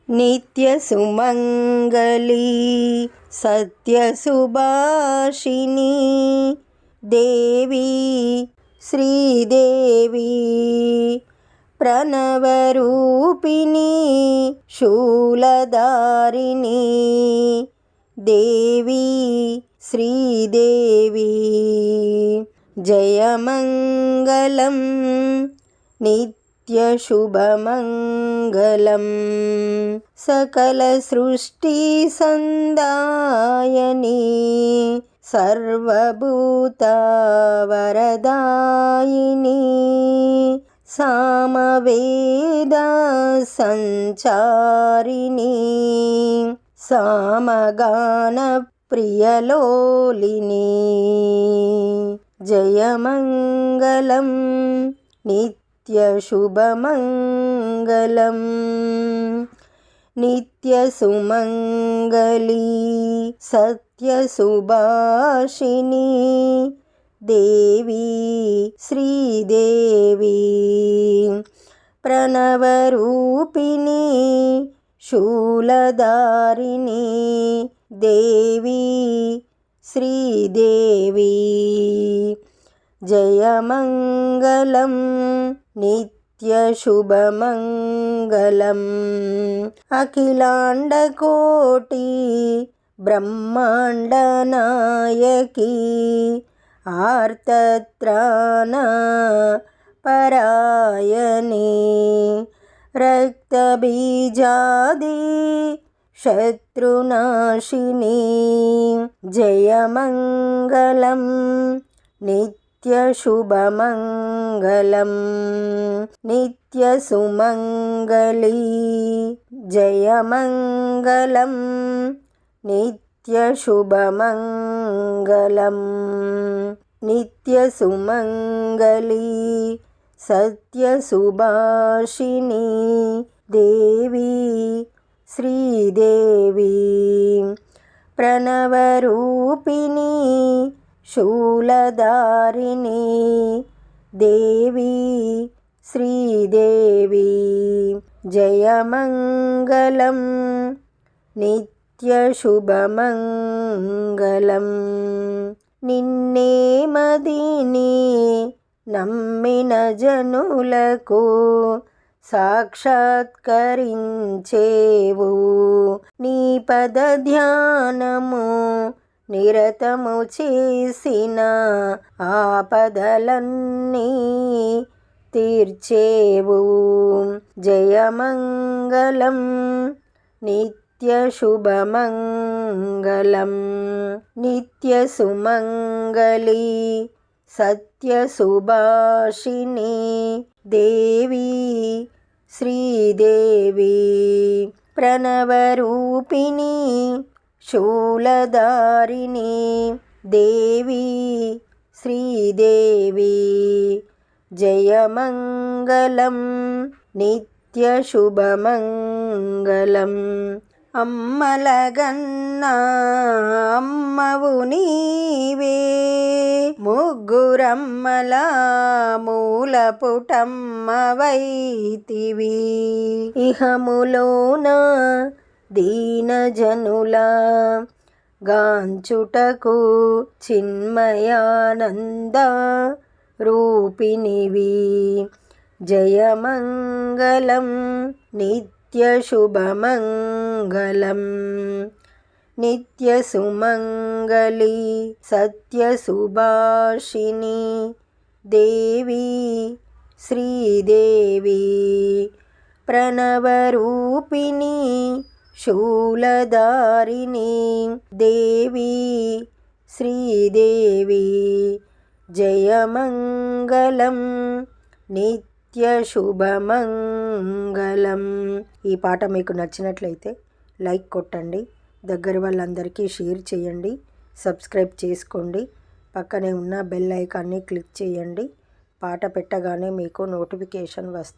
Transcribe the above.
नित्यसुमङ्गली सत्यसुभाषिणी देवी श्रीदेवी प्रणवरूपिणी शूलधारिणी देवी श्रीदेवी जयमङ्गलं नित्यशुभमङ्गलं सकलसृष्टिसन्दायिनी सर्वभूतवरदायिनी सामवेदसञ्चारिणी सामगानप्रियलोलिनी जयमङ्गलं नित्यशुभमङ्गलं नित्यसुमङ्गली सत्यसुभाषिणी देवी श्रीदेवी प्रणवरूपिणी शूलधारिणी देवी श्रीदेवी जयमङ्गलं नित्यशुभमङ्गलम् अखिलाण्डकोटि ब्रह्माण्डनायकी आर्तत्राणपरायणे रक्तबीजादि शत्रुनाशिनी जयमङ्गलं नित्यशुभमङ्गलं नित्यसुमङ्गली जयमङ्गलं नित्यशुभमङ्गलं नित्यसुमङ्गली सत्यसुभाषिणी देवी श्रीदेवी प्रणवरूपिणी शूलधारिणी देवी श्रीदेवी जयमङ्गलं नित्यशुभमङ्गलं निन्ने मदिनी నమ్మిన జనులకు సాక్షాత్కరించేవు నీ పద ధ్యానము నిరతము చేసిన ఆపదలన్నీ తీర్చేవు జయమంగళం నిత్యశుభమంగళం నిత్యసుమంగళీ सत्यसुभाषिणी देवी श्रीदेवी प्रणवरूपिणी शूलधारिणी देवी श्रीदेवी जयमङ्गलं नित्यशुभमङ्गलं అమ్మలగన్నా అమ్మవు నీవే ముగ్గురమ్మల మూలపుటమ్మవైతివి ఇహములోన దీనజనుల గాంచుటకు చిన్మయానంద రూపిణివి జయమంగళం नित्यशुभमङ्गलं नित्यसुमङ्गली सत्यसुभाषिणी देवी श्रीदेवी प्रणवरूपिणी शूलधारिणी देवी श्रीदेवी जयमङ्गलं నిత్యశుభమంగళం. ఈ పాట మీకు నచ్చినట్లయితే లైక్ కొట్టండి, దగ్గర వాళ్ళందరికీ షేర్ చేయండి, సబ్స్క్రైబ్ చేసుకోండి, పక్కనే ఉన్న బెల్ ఐకాన్ని క్లిక్ చేయండి. పాట పెట్టగానే మీకు నోటిఫికేషన్ వస్తుంది.